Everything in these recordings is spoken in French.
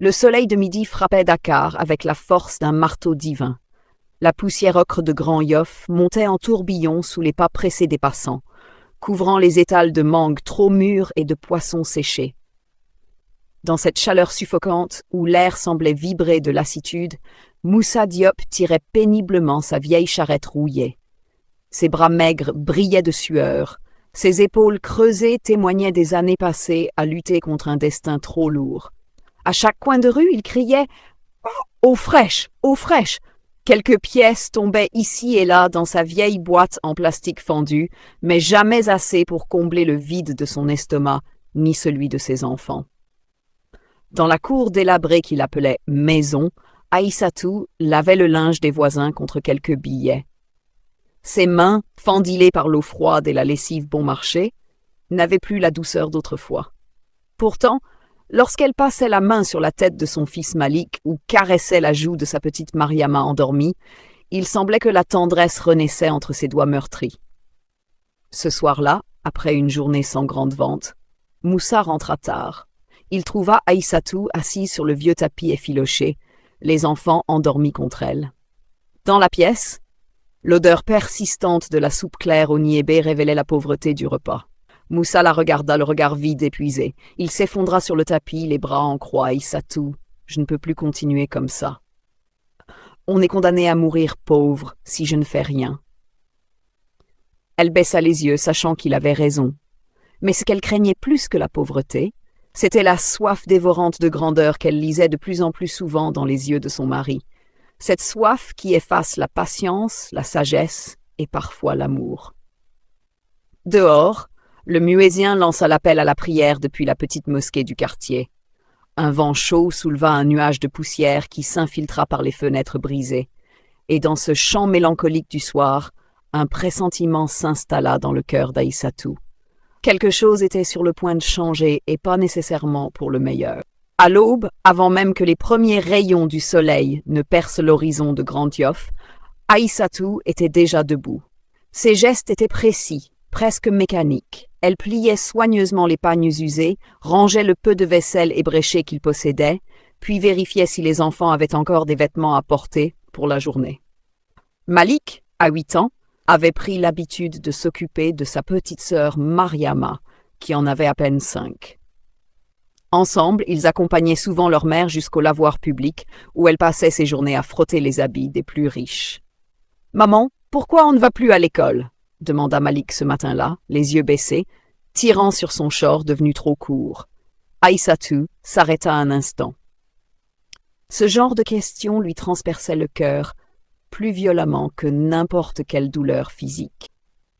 Le soleil de midi frappait Dakar avec la force d'un marteau divin. La poussière ocre de Grand Yoff montait en tourbillon sous les pas pressés des passants, couvrant les étals de mangues trop mûres et de poissons séchés. Dans cette chaleur suffocante, où l'air semblait vibrer de lassitude, Moussa Diop tirait péniblement sa vieille charrette rouillée. Ses bras maigres brillaient de sueur, ses épaules creusées témoignaient des années passées à lutter contre un destin trop lourd. À chaque coin de rue, il criait « Eau fraîche, eau fraîche !» Quelques pièces tombaient ici et là dans sa vieille boîte en plastique fendu, mais jamais assez pour combler le vide de son estomac, ni celui de ses enfants. Dans la cour délabrée qu'il appelait « maison », Aïssatou lavait le linge des voisins contre quelques billets. Ses mains, fendilées par l'eau froide et la lessive bon marché, n'avaient plus la douceur d'autrefois. Pourtant, lorsqu'elle passait la main sur la tête de son fils Malik ou caressait la joue de sa petite Mariama endormie, il semblait que la tendresse renaissait entre ses doigts meurtris. Ce soir-là, après une journée sans grande vente, Moussa rentra tard. Il trouva Aïssatou assise sur le vieux tapis effiloché, les enfants endormis contre elle. Dans la pièce, l'odeur persistante de la soupe claire au niébé révélait la pauvreté du repas. Moussa la regarda, le regard vide, épuisé. Il s'effondra sur le tapis, les bras en croix. Aïssatou, je ne peux plus continuer comme ça. On est condamné à mourir pauvre si je ne fais rien. Elle baissa les yeux, sachant qu'il avait raison. Mais ce qu'elle craignait plus que la pauvreté, c'était la soif dévorante de grandeur qu'elle lisait de plus en plus souvent dans les yeux de son mari. Cette soif qui efface la patience, la sagesse et parfois l'amour. Dehors, le muezzin lança l'appel à la prière depuis la petite mosquée du quartier. Un vent chaud souleva un nuage de poussière qui s'infiltra par les fenêtres brisées. Et dans ce chant mélancolique du soir, un pressentiment s'installa dans le cœur d'Aïssatou. Quelque chose était sur le point de changer et pas nécessairement pour le meilleur. À l'aube, avant même que les premiers rayons du soleil ne percent l'horizon de Grand Yoff, Aïssatou était déjà debout. Ses gestes étaient précis, presque mécaniques. Elle pliait soigneusement les pagnes usées, rangeait le peu de vaisselle ébréchée qu'il possédait, puis vérifiait si les enfants avaient encore des vêtements à porter pour la journée. Malik, à 8 ans, avait pris l'habitude de s'occuper de sa petite sœur Mariama, qui en avait à peine 5. Ensemble, ils accompagnaient souvent leur mère jusqu'au lavoir public, où elle passait ses journées à frotter les habits des plus riches. « Maman, pourquoi on ne va plus à l'école ?» demanda Malik ce matin-là, les yeux baissés, tirant sur son short devenu trop court. Aïssatou s'arrêta un instant. Ce genre de question lui transperçait le cœur, plus violemment que n'importe quelle douleur physique.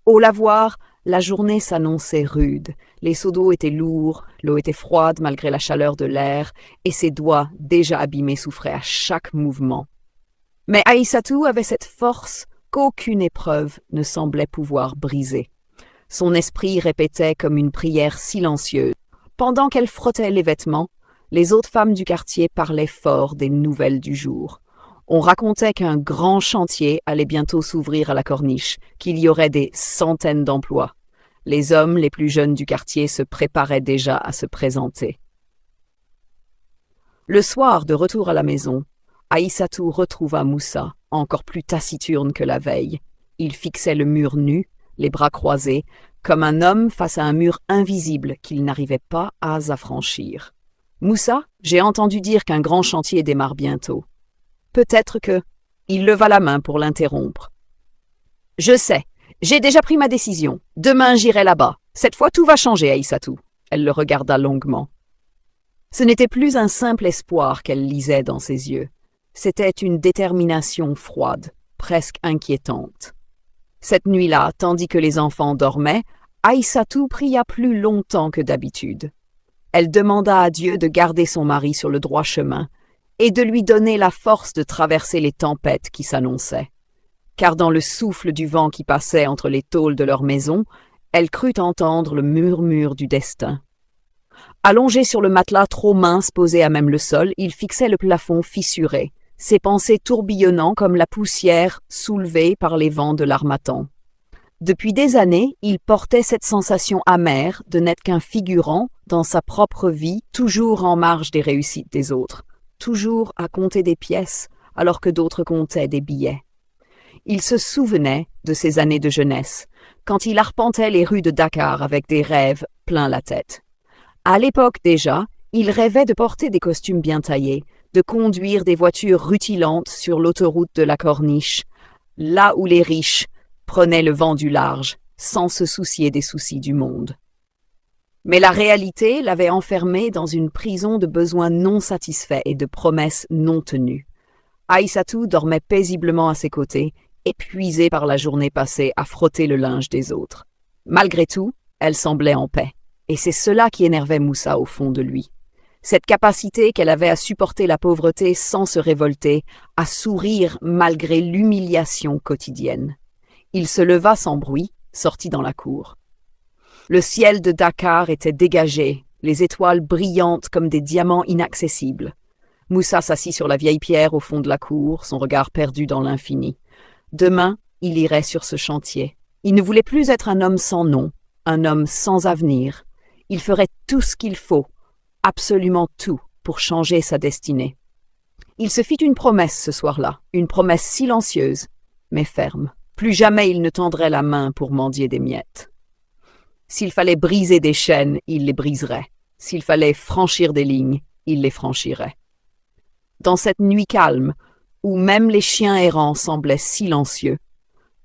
Au lavoir, la journée s'annonçait rude, les seaux d'eau étaient lourds, l'eau était froide malgré la chaleur de l'air, et ses doigts, déjà abîmés, souffraient à chaque mouvement. Mais Aïssatou avait cette force qu'aucune épreuve ne semblait pouvoir briser. Son esprit répétait comme une prière silencieuse. Pendant qu'elle frottait les vêtements, les autres femmes du quartier parlaient fort des nouvelles du jour. On racontait qu'un grand chantier allait bientôt s'ouvrir à la corniche, qu'il y aurait des centaines d'emplois. Les hommes les plus jeunes du quartier se préparaient déjà à se présenter. Le soir, de retour à la maison, Aïssatou retrouva Moussa, encore plus taciturne que la veille. Il fixait le mur nu, les bras croisés, comme un homme face à un mur invisible qu'il n'arrivait pas à affranchir. « Moussa, j'ai entendu dire qu'un grand chantier démarre bientôt. » Peut-être que... Il leva la main pour l'interrompre. « Je sais, j'ai déjà pris ma décision. Demain, j'irai là-bas. Cette fois, tout va changer, Aïssatou. » Elle le regarda longuement. Ce n'était plus un simple espoir qu'elle lisait dans ses yeux. C'était une détermination froide, presque inquiétante. Cette nuit-là, tandis que les enfants dormaient, Aïssatou pria plus longtemps que d'habitude. Elle demanda à Dieu de garder son mari sur le droit chemin et de lui donner la force de traverser les tempêtes qui s'annonçaient. Car dans le souffle du vent qui passait entre les tôles de leur maison, elle crut entendre le murmure du destin. Allongé sur le matelas trop mince posé à même le sol, il fixait le plafond fissuré, ses pensées tourbillonnant comme la poussière soulevée par les vents de l'harmattan. Depuis des années, il portait cette sensation amère de n'être qu'un figurant dans sa propre vie, toujours en marge des réussites des autres. toujours à compter des pièces alors que d'autres comptaient des billets. Il se souvenait de ses années de jeunesse, quand il arpentait les rues de Dakar avec des rêves plein la tête. À l'époque déjà, il rêvait de porter des costumes bien taillés, de conduire des voitures rutilantes sur l'autoroute de la Corniche, là où les riches prenaient le vent du large, sans se soucier des soucis du monde. Mais la réalité l'avait enfermé dans une prison de besoins non satisfaits et de promesses non tenues. Aïssatou dormait paisiblement à ses côtés, épuisée par la journée passée à frotter le linge des autres. Malgré tout, elle semblait en paix, et c'est cela qui énervait Moussa au fond de lui. Cette capacité qu'elle avait à supporter la pauvreté sans se révolter, à sourire malgré l'humiliation quotidienne. Il se leva sans bruit, sortit dans la cour. Le ciel de Dakar était dégagé, les étoiles brillantes comme des diamants inaccessibles. Moussa s'assit sur la vieille pierre au fond de la cour, son regard perdu dans l'infini. Demain, il irait sur ce chantier. Il ne voulait plus être un homme sans nom, un homme sans avenir. Il ferait tout ce qu'il faut, absolument tout, pour changer sa destinée. Il se fit une promesse ce soir-là, une promesse silencieuse, mais ferme. Plus jamais il ne tendrait la main pour mendier des miettes. S'il fallait briser des chaînes, il les briserait. S'il fallait franchir des lignes, il les franchirait. Dans cette nuit calme, où même les chiens errants semblaient silencieux,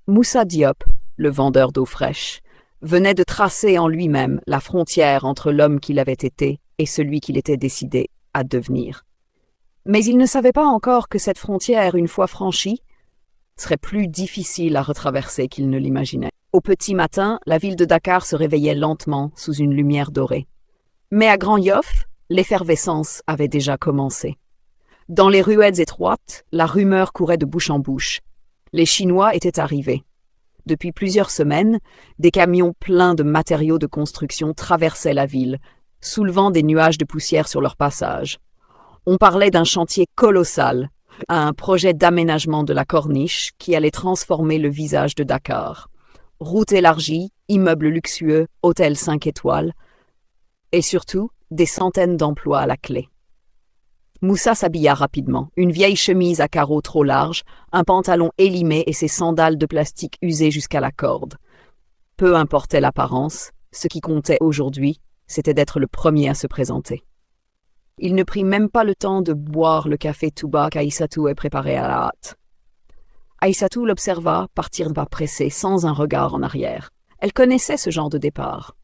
Moussa Diop, le vendeur d'eau fraîche, venait de tracer en lui-même la frontière entre l'homme qu'il avait été et celui qu'il était décidé à devenir. Mais il ne savait pas encore que cette frontière, une fois franchie, serait plus difficile à retraverser qu'il ne l'imaginait. Au petit matin, la ville de Dakar se réveillait lentement sous une lumière dorée. Mais à Grand Yoff, l'effervescence avait déjà commencé. Dans les ruelles étroites, la rumeur courait de bouche en bouche. Les Chinois étaient arrivés. Depuis plusieurs semaines, des camions pleins de matériaux de construction traversaient la ville, soulevant des nuages de poussière sur leur passage. On parlait d'un chantier colossal, un projet d'aménagement de la Corniche qui allait transformer le visage de Dakar. Routes élargies, immeubles luxueux, hôtels 5 étoiles, et surtout des centaines d'emplois à la clé. Moussa s'habilla rapidement, une vieille chemise à carreaux trop large, un pantalon élimé et ses sandales de plastique usées jusqu'à la corde. Peu importait l'apparence, ce qui comptait aujourd'hui, c'était d'être le premier à se présenter. Il ne prit même pas le temps de boire le café tout bas qu'Aïssatou avait préparé à la hâte. Aïssatou l'observa partir pas pressé, sans un regard en arrière. Elle connaissait ce genre de départ.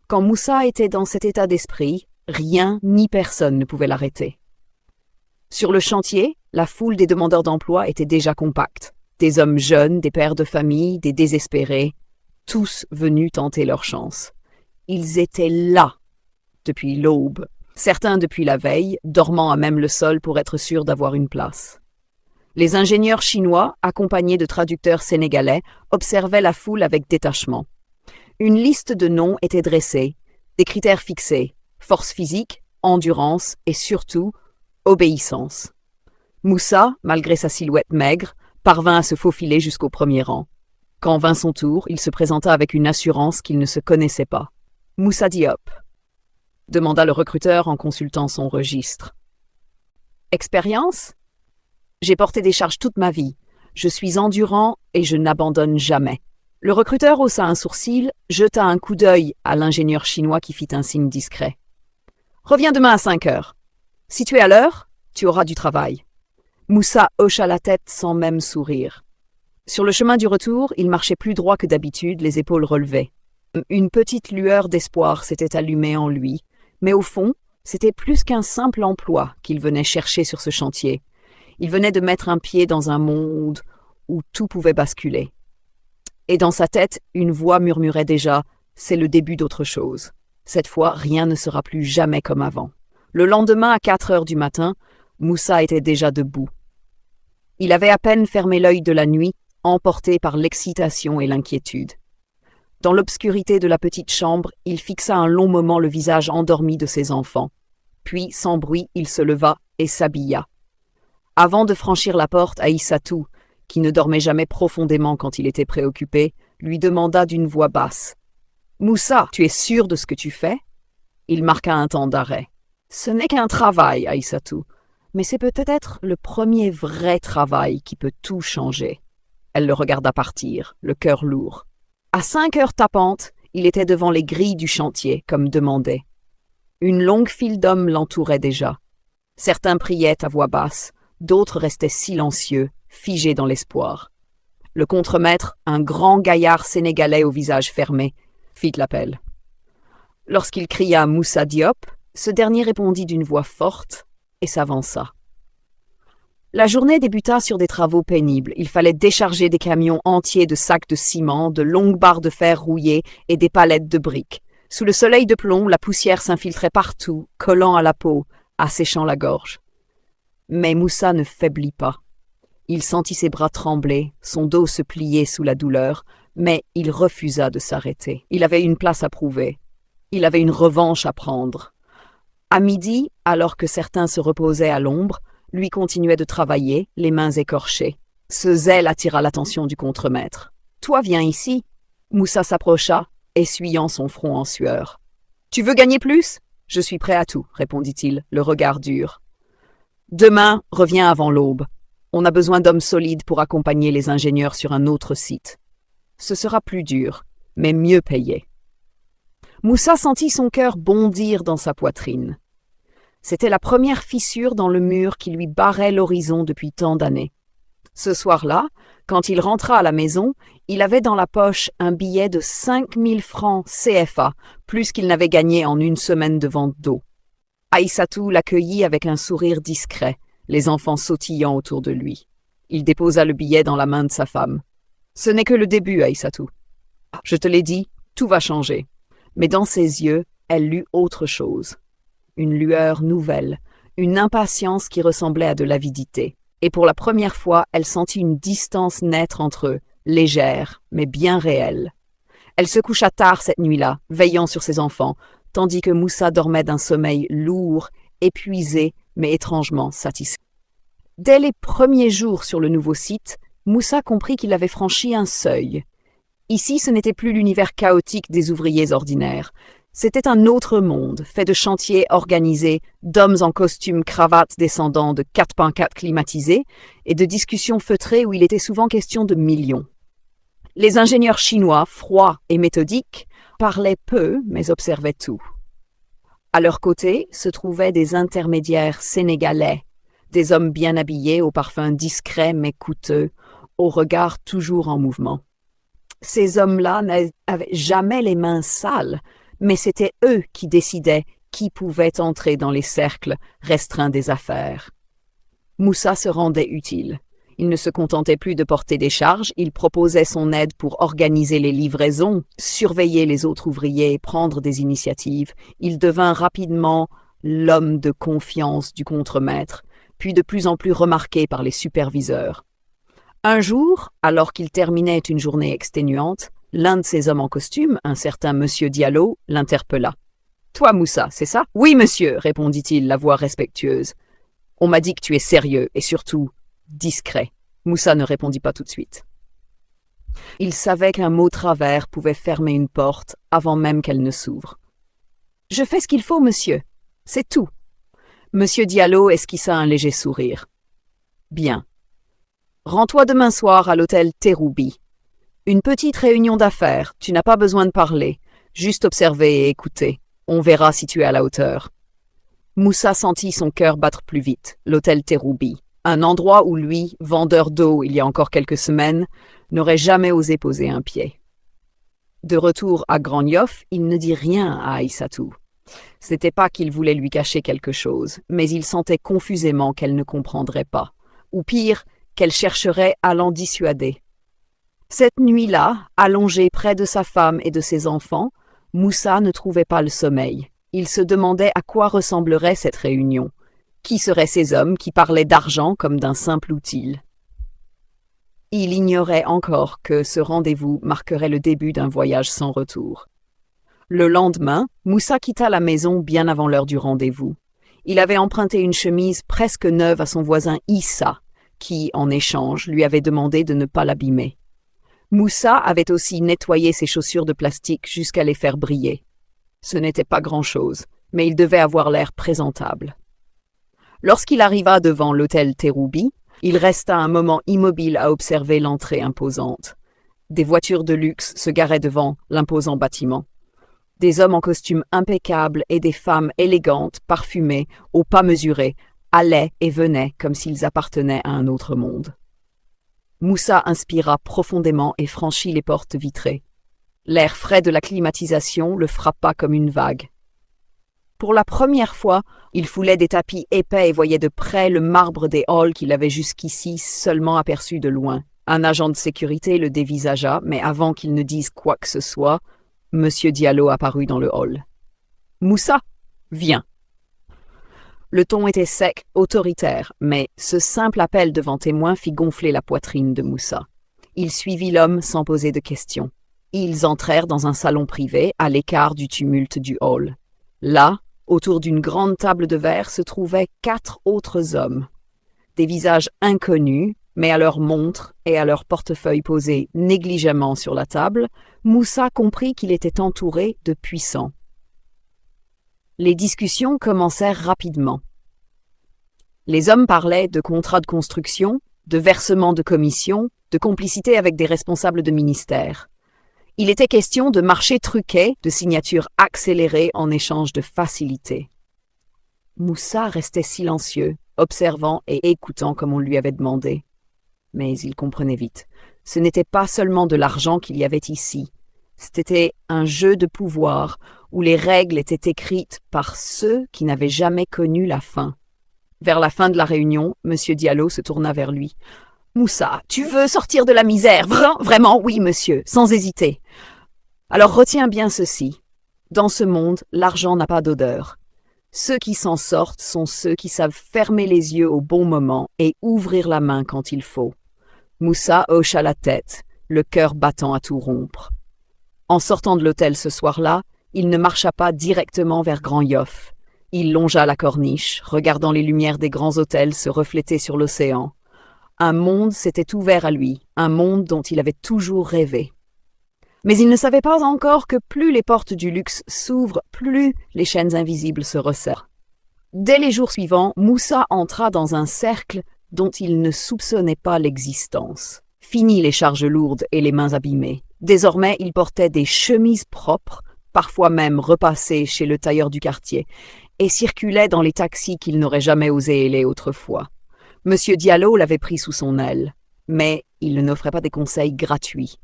Quand Moussa était dans cet état d'esprit, rien ni personne ne pouvait l'arrêter. Sur le chantier, la foule des demandeurs d'emploi était déjà compacte. Des hommes jeunes, des pères de famille, des désespérés, tous venus tenter leur chance. Ils étaient là, depuis l'aube, certains depuis la veille, dormant à même le sol pour être sûrs d'avoir une place. Les ingénieurs chinois, accompagnés de traducteurs sénégalais, observaient la foule avec détachement. Une liste de noms était dressée, des critères fixés, force physique, endurance et surtout obéissance. Moussa, malgré sa silhouette maigre, parvint à se faufiler jusqu'au premier rang. Quand vint son tour, il se présenta avec une assurance qu'il ne se connaissait pas. « Moussa Diop », demanda le recruteur en consultant son registre. « Expérience ? J'ai porté des charges toute ma vie. Je suis endurant et je n'abandonne jamais. » Le recruteur haussa un sourcil, jeta un coup d'œil à l'ingénieur chinois qui fit un signe discret. « Reviens demain à 5 heures. Si tu es à l'heure, tu auras du travail. » Moussa hocha la tête sans même sourire. Sur le chemin du retour, il marchait plus droit que d'habitude, les épaules relevées. Une petite lueur d'espoir s'était allumée en lui, mais au fond, c'était plus qu'un simple emploi qu'il venait chercher sur ce chantier. Il venait de mettre un pied dans un monde où tout pouvait basculer. Et dans sa tête, une voix murmurait déjà « c'est le début d'autre chose. Cette fois, rien ne sera plus jamais comme avant. » Le lendemain, à 4 heures du matin, Moussa était déjà debout. Il avait à peine fermé l'œil de la nuit, emporté par l'excitation et l'inquiétude. Dans l'obscurité de la petite chambre, il fixa un long moment le visage endormi de ses enfants. Puis, sans bruit, il se leva et s'habilla. Avant de franchir la porte, Aïssatou, qui ne dormait jamais profondément quand il était préoccupé, lui demanda d'une voix basse. « Moussa, tu es sûr de ce que tu fais ?» Il marqua un temps d'arrêt. « Ce n'est qu'un travail, Aïssatou. Mais c'est peut-être le premier vrai travail qui peut tout changer. Elle le regarda partir, le cœur lourd. À 5 heures tapantes, il était devant les grilles du chantier, comme demandé. Une longue file d'hommes l'entourait déjà. Certains priaient à voix basse, d'autres restaient silencieux, figés dans l'espoir. Le contremaître, un grand gaillard sénégalais au visage fermé, fit l'appel. Lorsqu'il cria Moussa Diop, ce dernier répondit d'une voix forte et s'avança. La journée débuta sur des travaux pénibles. Il fallait décharger des camions entiers de sacs de ciment, de longues barres de fer rouillées et des palettes de briques. Sous le soleil de plomb, la poussière s'infiltrait partout, collant à la peau, asséchant la gorge. Mais Moussa ne faiblit pas. Il sentit ses bras trembler, son dos se plier sous la douleur, mais il refusa de s'arrêter. Il avait une place à prouver. Il avait une revanche à prendre. À midi, alors que certains se reposaient à l'ombre, lui continuait de travailler, les mains écorchées. Ce zèle attira l'attention du contremaître. « Toi, viens ici. » Moussa s'approcha, essuyant son front en sueur. « Tu veux gagner plus ? » « Je suis prêt à tout, » répondit-il, le regard dur. « Demain, reviens avant l'aube. On a besoin d'hommes solides pour accompagner les ingénieurs sur un autre site. Ce sera plus dur, mais mieux payé. » Moussa sentit son cœur bondir dans sa poitrine. C'était la première fissure dans le mur qui lui barrait l'horizon depuis tant d'années. Ce soir-là, quand il rentra à la maison, il avait dans la poche un billet de 5000 francs CFA, plus qu'il n'avait gagné en une semaine de vente d'eau. Aïssatou l'accueillit avec un sourire discret, les enfants sautillant autour de lui. Il déposa le billet dans la main de sa femme. « Ce n'est que le début, Aïssatou. Je te l'ai dit, tout va changer. » Mais dans ses yeux, elle lut autre chose. Une lueur nouvelle, une impatience qui ressemblait à de l'avidité. Et pour la première fois, elle sentit une distance naître entre eux, légère, mais bien réelle. Elle se coucha tard cette nuit-là, veillant sur ses enfants, tandis que Moussa dormait d'un sommeil lourd, épuisé, mais étrangement satisfait. Dès les premiers jours sur le nouveau site, Moussa comprit qu'il avait franchi un seuil. Ici, ce n'était plus l'univers chaotique des ouvriers ordinaires. C'était un autre monde, fait de chantiers organisés, d'hommes en costume cravate descendant de 4x4 climatisés et de discussions feutrées où il était souvent question de millions. Les ingénieurs chinois, froids et méthodiques, parlaient peu mais observaient tout. À leur côté se trouvaient des intermédiaires sénégalais, des hommes bien habillés, aux parfums discrets mais coûteux, au regard toujours en mouvement. Ces hommes-là n'avaient jamais les mains sales, mais c'étaient eux qui décidaient qui pouvait entrer dans les cercles restreints des affaires. Moussa se rendait utile. Il ne se contentait plus de porter des charges, il proposait son aide pour organiser les livraisons, surveiller les autres ouvriers et prendre des initiatives. Il devint rapidement l'homme de confiance du contremaître, puis de plus en plus remarqué par les superviseurs. Un jour, alors qu'il terminait une journée exténuante, l'un de ces hommes en costume, un certain monsieur Diallo, l'interpella. « Toi, Moussa, c'est ça ?»« Oui, monsieur, » répondit-il, la voix respectueuse. « On m'a dit que tu es sérieux et surtout discret. » Moussa ne répondit pas tout de suite. Il savait qu'un mot travers pouvait fermer une porte avant même qu'elle ne s'ouvre. « Je fais ce qu'il faut, monsieur. C'est tout. » Monsieur Diallo esquissa un léger sourire. « Bien. Rends-toi demain soir à l'hôtel Terroubi. Une petite réunion d'affaires, tu n'as pas besoin de parler, juste observer et écouter. On verra si tu es à la hauteur. » Moussa sentit son cœur battre plus vite, l'hôtel Terroubi, un endroit où lui, vendeur d'eau il y a encore quelques semaines, n'aurait jamais osé poser un pied. De retour à Grand Yoff, il ne dit rien à Aïssatou. Ce n'était pas qu'il voulait lui cacher quelque chose, mais il sentait confusément qu'elle ne comprendrait pas, ou pire, qu'elle chercherait à l'en dissuader. Cette nuit-là, allongé près de sa femme et de ses enfants, Moussa ne trouvait pas le sommeil. Il se demandait à quoi ressemblerait cette réunion. Qui seraient ces hommes qui parlaient d'argent comme d'un simple outil? Il ignorait encore que ce rendez-vous marquerait le début d'un voyage sans retour. Le lendemain, Moussa quitta la maison bien avant l'heure du rendez-vous. Il avait emprunté une chemise presque neuve à son voisin Issa, qui, en échange, lui avait demandé de ne pas l'abîmer. Moussa avait aussi nettoyé ses chaussures de plastique jusqu'à les faire briller. Ce n'était pas grand-chose, mais il devait avoir l'air présentable. Lorsqu'il arriva devant l'hôtel Teroubi, il resta un moment immobile à observer l'entrée imposante. Des voitures de luxe se garaient devant l'imposant bâtiment. Des hommes en costume impeccable et des femmes élégantes, parfumées, aux pas mesurés, allaient et venaient comme s'ils appartenaient à un autre monde. Moussa inspira profondément et franchit les portes vitrées. L'air frais de la climatisation le frappa comme une vague. Pour la première fois, il foulait des tapis épais et voyait de près le marbre des halls qu'il avait jusqu'ici seulement aperçu de loin. Un agent de sécurité le dévisagea, mais avant qu'il ne dise quoi que ce soit, Monsieur Diallo apparut dans le hall. « Moussa, viens !» Le ton était sec, autoritaire, mais ce simple appel devant témoin fit gonfler la poitrine de Moussa. Il suivit l'homme sans poser de questions. Ils entrèrent dans un salon privé, à l'écart du tumulte du hall. Là, autour d'une grande table de verre, se trouvaient 4 autres hommes. Des visages inconnus, mais à leurs montres et à leurs portefeuilles posés négligemment sur la table, Moussa comprit qu'il était entouré de puissants. Les discussions commencèrent rapidement. Les hommes parlaient de contrats de construction, de versements de commissions, de complicité avec des responsables de ministères. Il était question de marchés truqués, de signatures accélérées en échange de facilités. Moussa restait silencieux, observant et écoutant comme on lui avait demandé. Mais il comprenait vite. Ce n'était pas seulement de l'argent qu'il y avait ici. C'était un jeu de pouvoir où les règles étaient écrites par ceux qui n'avaient jamais connu la fin. Vers la fin de la réunion, M. Diallo se tourna vers lui. « Moussa, tu veux sortir de la misère? Vraiment, oui, monsieur, sans hésiter. Alors retiens bien ceci. Dans ce monde, l'argent n'a pas d'odeur. Ceux qui s'en sortent sont ceux qui savent fermer les yeux au bon moment et ouvrir la main quand il faut. » Moussa hocha la tête, le cœur battant à tout rompre. En sortant de l'hôtel ce soir-là, il ne marcha pas directement vers Grand Yoff. Il longea la corniche, regardant les lumières des grands hôtels se refléter sur l'océan. Un monde s'était ouvert à lui, un monde dont il avait toujours rêvé. Mais il ne savait pas encore que plus les portes du luxe s'ouvrent, plus les chaînes invisibles se resserrent. Dès les jours suivants, Moussa entra dans un cercle dont il ne soupçonnait pas l'existence. Fini les charges lourdes et les mains abîmées. Désormais, il portait des chemises propres, parfois même repassées chez le tailleur du quartier, et circulait dans les taxis qu'il n'aurait jamais osé héler autrefois. Monsieur Diallo l'avait pris sous son aile, mais il n'offrait pas des conseils gratuits.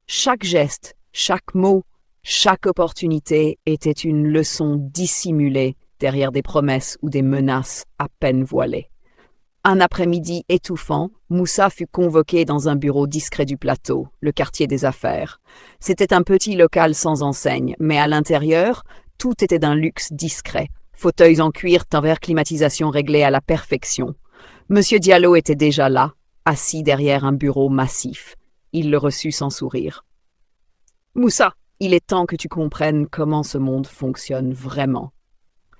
Chaque geste, chaque mot, chaque opportunité était une leçon dissimulée derrière des promesses ou des menaces à peine voilées. Un après-midi étouffant, Moussa fut convoqué dans un bureau discret du plateau, le quartier des affaires. C'était un petit local sans enseigne, mais à l'intérieur, tout était d'un luxe discret. Fauteuils en cuir, vers climatisation réglée à la perfection. Monsieur Diallo était déjà là, assis derrière un bureau massif. Il le reçut sans sourire. « Moussa, il est temps que tu comprennes comment ce monde fonctionne vraiment. »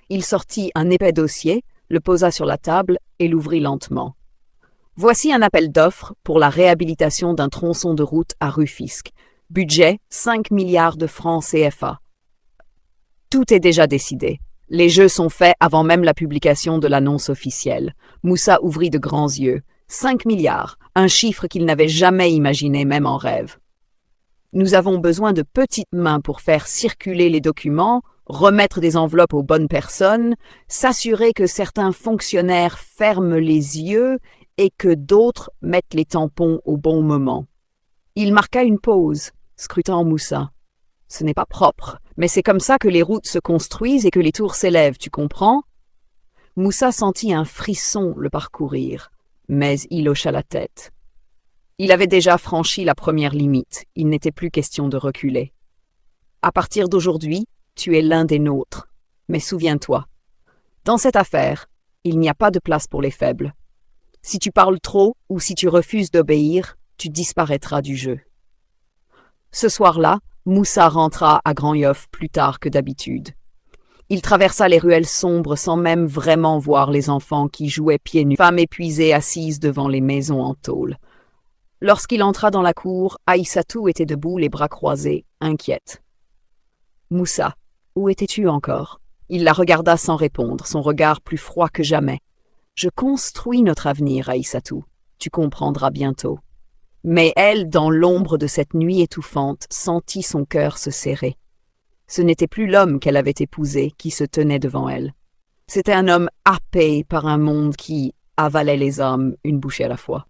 Il sortit un épais dossier, le posa sur la table et l'ouvrit lentement. « Voici un appel d'offres pour la réhabilitation d'un tronçon de route à Rufisque. Budget 5 milliards de francs CFA. Tout est déjà décidé. Les jeux sont faits avant même la publication de l'annonce officielle. » Moussa ouvrit de grands yeux. 5 milliards, un chiffre qu'il n'avait jamais imaginé même en rêve. Nous avons besoin de petites mains pour faire circuler les documents, remettre des enveloppes aux bonnes personnes, s'assurer que certains fonctionnaires ferment les yeux et que d'autres mettent les tampons au bon moment. Il marqua une pause, scrutant Moussa. « Ce n'est pas propre, mais c'est comme ça que les routes se construisent et que les tours s'élèvent, tu comprends ?» Moussa sentit un frisson le parcourir, mais il hocha la tête. Il avait déjà franchi la première limite, il n'était plus question de reculer. « À partir d'aujourd'hui, tu es l'un des nôtres. Mais souviens-toi, dans cette affaire, il n'y a pas de place pour les faibles. Si tu parles trop ou si tu refuses d'obéir, tu disparaîtras du jeu. » Ce soir-là, Moussa rentra à Grand Yoff plus tard que d'habitude. Il traversa les ruelles sombres sans même vraiment voir les enfants qui jouaient pieds nus, femmes épuisées assises devant les maisons en tôle. Lorsqu'il entra dans la cour, Aïssatou était debout, les bras croisés, inquiète. « Moussa, où étais-tu encore ?» Il la regarda sans répondre, son regard plus froid que jamais. Je construis notre avenir, Aïssatou. Tu comprendras bientôt. Mais elle, dans l'ombre de cette nuit étouffante, sentit son cœur se serrer. Ce n'était plus l'homme qu'elle avait épousé qui se tenait devant elle. C'était un homme happé par un monde qui avalait les hommes une bouchée à la fois.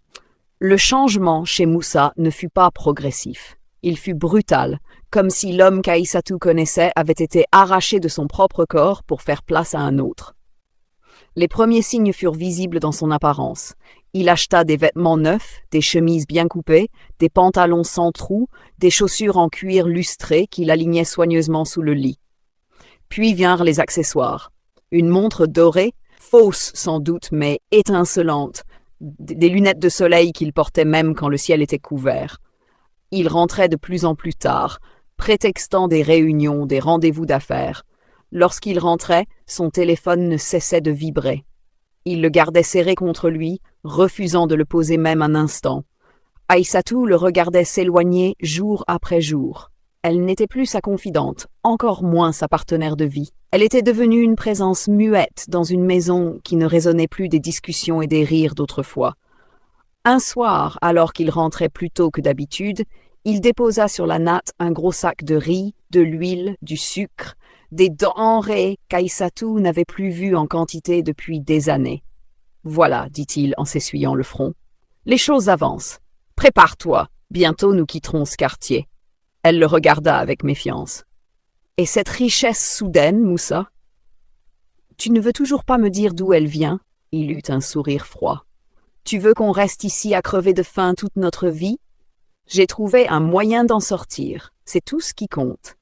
Le changement chez Moussa ne fut pas progressif. Il fut brutal, comme si l'homme qu'Aïssatou connaissait avait été arraché de son propre corps pour faire place à un autre. Les premiers signes furent visibles dans son apparence. Il acheta des vêtements neufs, des chemises bien coupées, des pantalons sans trous, des chaussures en cuir lustré qu'il alignait soigneusement sous le lit. Puis vinrent les accessoires. Une montre dorée, fausse sans doute mais étincelante, des lunettes de soleil qu'il portait même quand le ciel était couvert. Il rentrait de plus en plus tard, prétextant des réunions, des rendez-vous d'affaires. Lorsqu'il rentrait, son téléphone ne cessait de vibrer. Il le gardait serré contre lui, refusant de le poser même un instant. Aïssatou le regardait s'éloigner jour après jour. Elle n'était plus sa confidente, encore moins sa partenaire de vie. Elle était devenue une présence muette dans une maison qui ne résonnait plus des discussions et des rires d'autrefois. Un soir, alors qu'il rentrait plus tôt que d'habitude, il déposa sur la natte un gros sac de riz, de l'huile, du sucre, des denrées qu'Aïssatou n'avait plus vues en quantité depuis des années. « Voilà, dit-il en s'essuyant le front. Les choses avancent. Prépare-toi, bientôt nous quitterons ce quartier. » Elle le regarda avec méfiance. « Et cette richesse soudaine, Moussa? Tu ne veux toujours pas me dire d'où elle vient ?» Il eut un sourire froid. « Tu veux qu'on reste ici à crever de faim toute notre vie? J'ai trouvé un moyen d'en sortir. C'est tout ce qui compte. »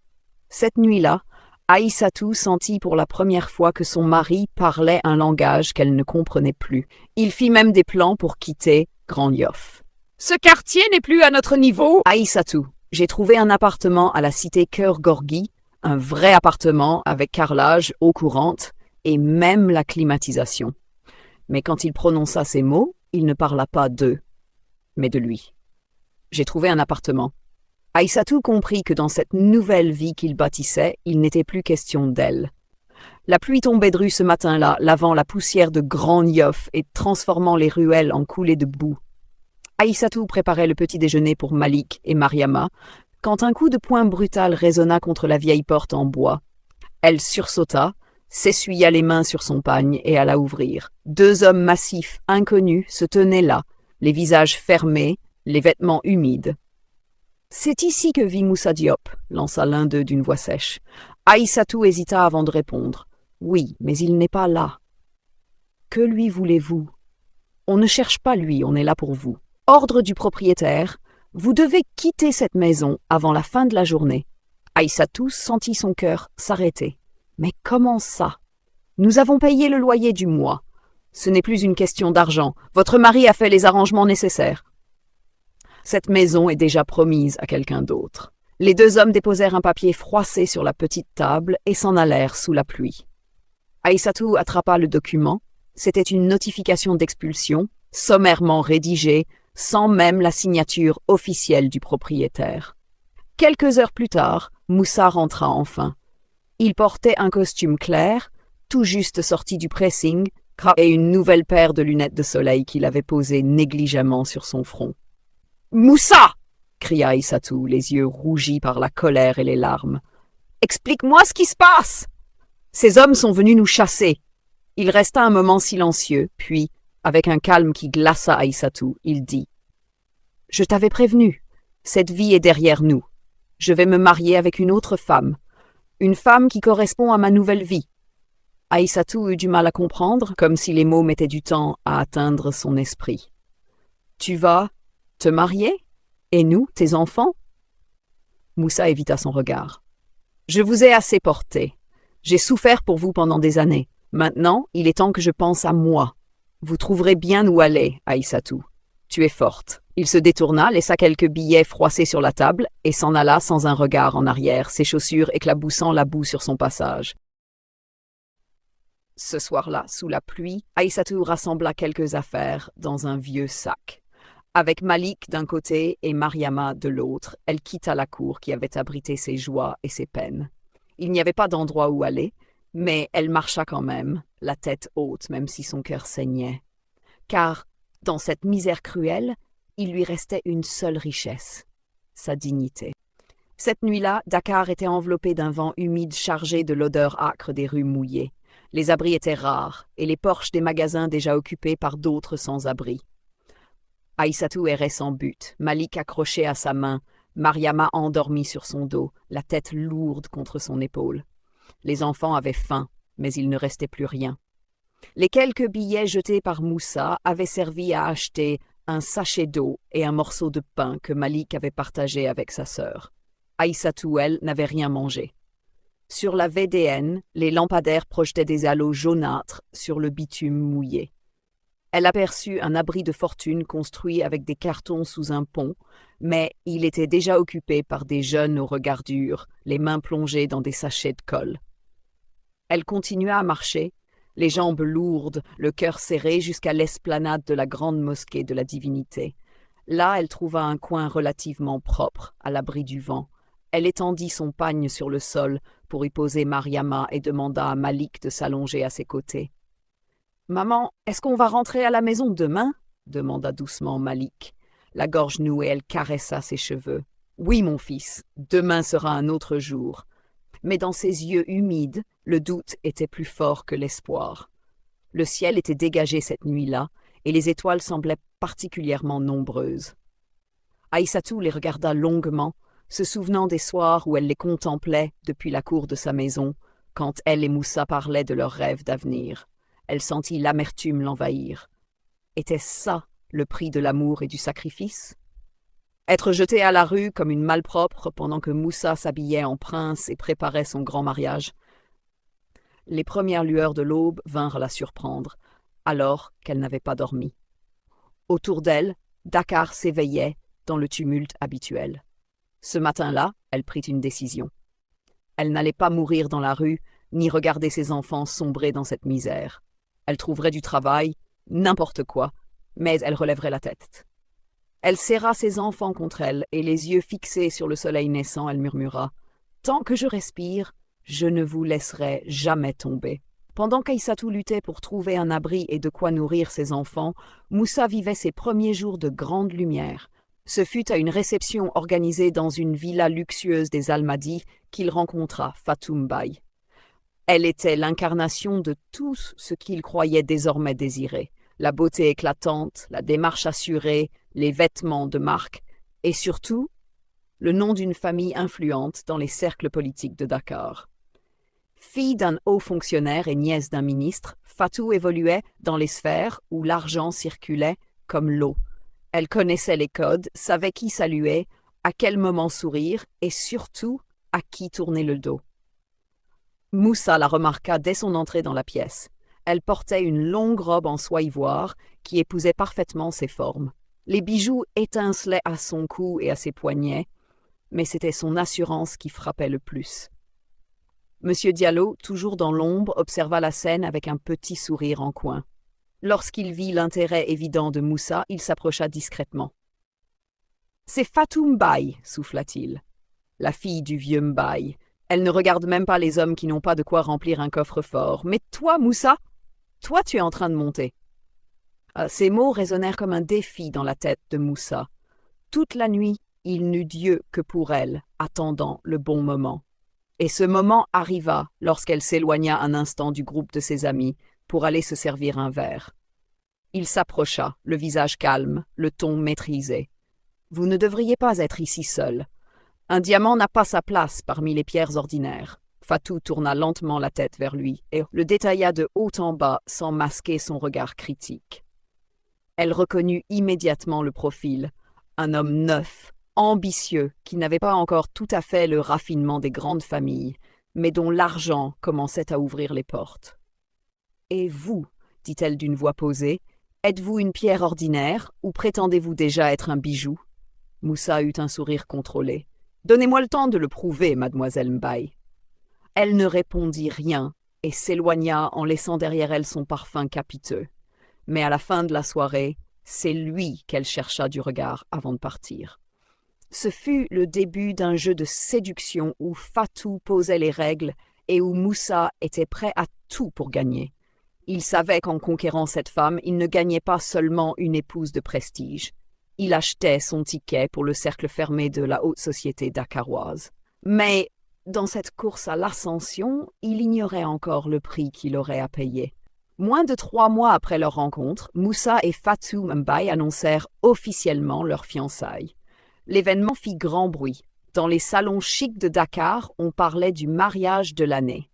Cette nuit-là, Aïssatou sentit pour la première fois que son mari parlait un langage qu'elle ne comprenait plus. Il fit même des plans pour quitter Grand Yoff. « Ce quartier n'est plus à notre niveau, Aïssatou. J'ai trouvé un appartement à la cité Cœur Gorgui, un vrai appartement avec carrelage, eau courante et même la climatisation. » Mais quand il prononça ces mots, il ne parla pas d'eux, mais de lui. « J'ai trouvé un appartement. » Aïssatou comprit que dans cette nouvelle vie qu'il bâtissait, il n'était plus question d'elle. La pluie tombait drue ce matin-là, lavant la poussière de Grand Yoff et transformant les ruelles en coulées de boue. Aïssatou préparait le petit déjeuner pour Malik et Mariama, quand un coup de poing brutal résonna contre la vieille porte en bois. Elle sursauta, s'essuya les mains sur son pagne et alla ouvrir. Deux hommes massifs, inconnus, se tenaient là, les visages fermés, les vêtements humides. « C'est ici que vit Moussa Diop », lança l'un d'eux d'une voix sèche. Aïssatou hésita avant de répondre. « Oui, mais il n'est pas là. »« Que lui voulez-vous ? On ne cherche pas lui, on est là pour vous. Ordre du propriétaire, vous devez quitter cette maison avant la fin de la journée. » Aïssatou sentit son cœur s'arrêter. « Mais comment ça ? Nous avons payé le loyer du mois. Ce n'est plus une question d'argent. Votre mari a fait les arrangements nécessaires. Cette maison est déjà promise à quelqu'un d'autre. » Les deux hommes déposèrent un papier froissé sur la petite table et s'en allèrent sous la pluie. Aïssatou attrapa le document. C'était une notification d'expulsion, sommairement rédigée, sans même la signature officielle du propriétaire. Quelques heures plus tard, Moussa rentra enfin. Il portait un costume clair, tout juste sorti du pressing, et une nouvelle paire de lunettes de soleil qu'il avait posées négligemment sur son front. « Moussa !» cria Aïssatou, les yeux rougis par la colère et les larmes. « Explique-moi ce qui se passe !»« Ces hommes sont venus nous chasser. » Il resta un moment silencieux, puis, avec un calme qui glaça Aïssatou, il dit « Je t'avais prévenu, cette vie est derrière nous. Je vais me marier avec une autre femme, une femme qui correspond à ma nouvelle vie. » Aïssatou eut du mal à comprendre, comme si les mots mettaient du temps à atteindre son esprit. « Tu vas te marier ? Et nous, tes enfants ?» Moussa évita son regard. « Je vous ai assez porté. J'ai souffert pour vous pendant des années. Maintenant, il est temps que je pense à moi. Vous trouverez bien où aller, Aïssatou. Tu es forte. » Il se détourna, laissa quelques billets froissés sur la table et s'en alla sans un regard en arrière, ses chaussures éclaboussant la boue sur son passage. Ce soir-là, sous la pluie, Aïssatou rassembla quelques affaires dans un vieux sac. Avec Malik d'un côté et Mariama de l'autre, elle quitta la cour qui avait abrité ses joies et ses peines. Il n'y avait pas d'endroit où aller, Mais elle marcha quand même, la tête haute, même si son cœur saignait. Car, dans cette misère cruelle, il lui restait une seule richesse, sa dignité. Cette nuit-là, Dakar était enveloppé d'un vent humide chargé de l'odeur âcre des rues mouillées. Les abris étaient rares, et les porches des magasins déjà occupés par d'autres sans-abri. Aïssatou errait sans but, Malik accroché à sa main, Mariama endormie sur son dos, la tête lourde contre son épaule. Les enfants avaient faim, mais il ne restait plus rien. Les quelques billets jetés par Moussa avaient servi à acheter un sachet d'eau et un morceau de pain que Malik avait partagé avec sa sœur. Aïssatou, elle, n'avait rien mangé. Sur la VDN, les lampadaires projetaient des halos jaunâtres sur le bitume mouillé. Elle aperçut un abri de fortune construit avec des cartons sous un pont, mais il était déjà occupé par des jeunes au regard dur, les mains plongées dans des sachets de colle. Elle continua à marcher, les jambes lourdes, le cœur serré jusqu'à l'esplanade de la grande mosquée de la Divinité. Là, elle trouva un coin relativement propre, à l'abri du vent. Elle étendit son pagne sur le sol pour y poser Mariama et demanda à Malik de s'allonger à ses côtés. « Maman, est-ce qu'on va rentrer à la maison demain ?» demanda doucement Malik. La gorge nouée, elle caressa ses cheveux. « Oui, mon fils, demain sera un autre jour. » Mais dans ses yeux humides, le doute était plus fort que l'espoir. Le ciel était dégagé cette nuit-là, et les étoiles semblaient particulièrement nombreuses. Aïssatou les regarda longuement, se souvenant des soirs où elle les contemplait depuis la cour de sa maison, quand elle et Moussa parlaient de leurs rêves d'avenir. Elle sentit l'amertume l'envahir. Était-ce ça le prix de l'amour et du sacrifice? Être jetée à la rue comme une malpropre pendant que Moussa s'habillait en prince et préparait son grand mariage. Les premières lueurs de l'aube vinrent la surprendre, alors qu'elle n'avait pas dormi. Autour d'elle, Dakar s'éveillait dans le tumulte habituel. Ce matin-là, elle prit une décision. Elle n'allait pas mourir dans la rue, ni regarder ses enfants sombrer dans cette misère. Elle trouverait du travail, n'importe quoi, mais elle relèverait la tête. Elle serra ses enfants contre elle, et les yeux fixés sur le soleil naissant, elle murmura « Tant que je respire, je ne vous laisserai jamais tomber. » Pendant qu'Aïssatou luttait pour trouver un abri et de quoi nourrir ses enfants, Moussa vivait ses premiers jours de grande lumière. Ce fut à une réception organisée dans une villa luxueuse des Almadies qu'il rencontra Fatoum Baye. Elle était l'incarnation de tout ce qu'il croyait désormais désirer. La beauté éclatante, la démarche assurée, les vêtements de marque, et surtout, le nom d'une famille influente dans les cercles politiques de Dakar. Fille d'un haut fonctionnaire et nièce d'un ministre, Fatou évoluait dans les sphères où l'argent circulait comme l'eau. Elle connaissait les codes, savait qui saluer, à quel moment sourire et surtout à qui tourner le dos. Moussa la remarqua dès son entrée dans la pièce. Elle portait une longue robe en soie ivoire qui épousait parfaitement ses formes. Les bijoux étincelaient à son cou et à ses poignets, mais c'était son assurance qui frappait le plus. Monsieur Diallo, toujours dans l'ombre, observa la scène avec un petit sourire en coin. Lorsqu'il vit l'intérêt évident de Moussa, il s'approcha discrètement. « C'est Fatoum Baye, souffla-t-il. La fille du vieux Mbaye. Elle ne regarde même pas les hommes qui n'ont pas de quoi remplir un coffre-fort. Mais toi, Moussa, toi tu es en train de monter. » Ces mots résonnèrent comme un défi dans la tête de Moussa. Toute la nuit, il n'eut Dieu que pour elle, attendant le bon moment. Et ce moment arriva lorsqu'elle s'éloigna un instant du groupe de ses amis pour aller se servir un verre. Il s'approcha, le visage calme, le ton maîtrisé. « Vous ne devriez pas être ici seul. Un diamant n'a pas sa place parmi les pierres ordinaires. » Fatou tourna lentement la tête vers lui et le détailla de haut en bas sans masquer son regard critique. Elle reconnut immédiatement le profil, un homme neuf, ambitieux, qui n'avait pas encore tout à fait le raffinement des grandes familles, mais dont l'argent commençait à ouvrir les portes. « Et vous, dit-elle d'une voix posée, êtes-vous une pierre ordinaire ou prétendez-vous déjà être un bijou ?» Moussa eut un sourire contrôlé. « Donnez-moi le temps de le prouver, mademoiselle Mbaye. » Elle ne répondit rien et s'éloigna en laissant derrière elle son parfum capiteux. Mais à la fin de la soirée, c'est lui qu'elle chercha du regard avant de partir. Ce fut le début d'un jeu de séduction où Fatou posait les règles et où Moussa était prêt à tout pour gagner. Il savait qu'en conquérant cette femme, il ne gagnait pas seulement une épouse de prestige. Il achetait son ticket pour le cercle fermé de la haute société dakaroise. Mais, dans cette course à l'ascension, il ignorait encore le prix qu'il aurait à payer. Moins de 3 mois après leur rencontre, Moussa et Fatou Mbaye annoncèrent officiellement leur fiançailles. L'événement fit grand bruit. Dans les salons chics de Dakar, on parlait du mariage de l'année.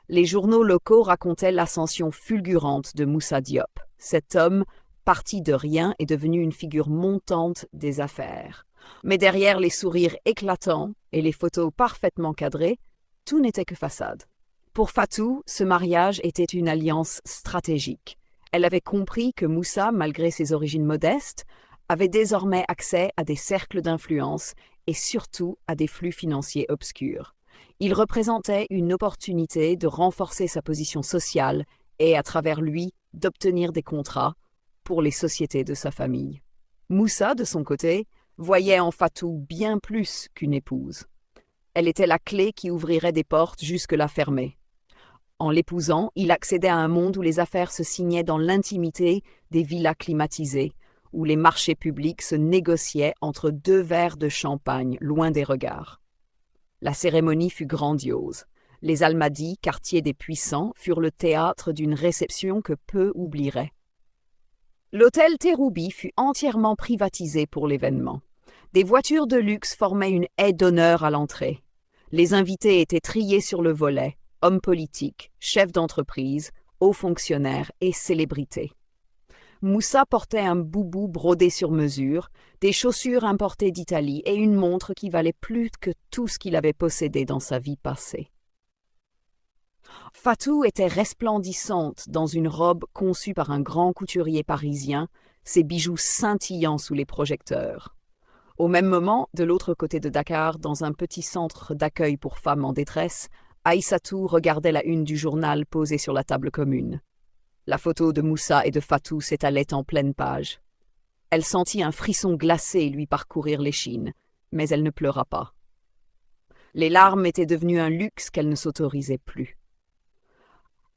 Les journaux locaux racontaient l'ascension fulgurante de Moussa Diop. Cet homme, parti de rien, est devenu une figure montante des affaires. Mais derrière les sourires éclatants et les photos parfaitement cadrées, tout n'était que façade. Pour Fatou, ce mariage était une alliance stratégique. Elle avait compris que Moussa, malgré ses origines modestes, avait désormais accès à des cercles d'influence et surtout à des flux financiers obscurs. Il représentait une opportunité de renforcer sa position sociale et, à travers lui, d'obtenir des contrats pour les sociétés de sa famille. Moussa, de son côté, voyait en Fatou bien plus qu'une épouse. Elle était la clé qui ouvrirait des portes jusque-là fermées. En l'épousant, il accédait à un monde où les affaires se signaient dans l'intimité des villas climatisées, où les marchés publics se négociaient entre 2 verres de champagne, loin des regards. La cérémonie fut grandiose. Les Almadies, quartier des puissants, furent le théâtre d'une réception que peu oublieraient. L'hôtel Terroubi fut entièrement privatisé pour l'événement. Des voitures de luxe formaient une haie d'honneur à l'entrée. Les invités étaient triés sur le volet, hommes politiques, chefs d'entreprise, hauts fonctionnaires et célébrités. Moussa portait un boubou brodé sur mesure, des chaussures importées d'Italie et une montre qui valait plus que tout ce qu'il avait possédé dans sa vie passée. Fatou était resplendissante dans une robe conçue par un grand couturier parisien, ses bijoux scintillant sous les projecteurs. Au même moment, de l'autre côté de Dakar, dans un petit centre d'accueil pour femmes en détresse, Aïssatou regardait la une du journal posée sur la table commune. La photo de Moussa et de Fatou s'étalait en pleine page. Elle sentit un frisson glacé lui parcourir l'échine, mais elle ne pleura pas. Les larmes étaient devenues un luxe qu'elle ne s'autorisait plus.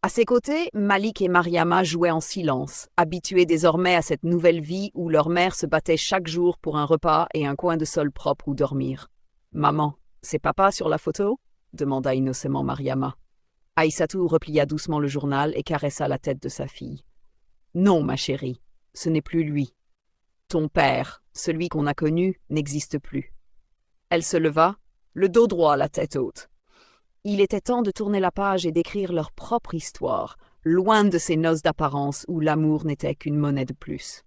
À ses côtés, Malik et Mariama jouaient en silence, habitués désormais à cette nouvelle vie où leur mère se battait chaque jour pour un repas et un coin de sol propre où dormir. « Maman, c'est papa sur la photo ?» demanda innocemment Mariama. Aïssatou replia doucement le journal et caressa la tête de sa fille. « Non, ma chérie, ce n'est plus lui. Ton père, celui qu'on a connu, n'existe plus. » Elle se leva, le dos droit, la tête haute. Il était temps de tourner la page et d'écrire leur propre histoire, loin de ces noces d'apparence où l'amour n'était qu'une monnaie de plus.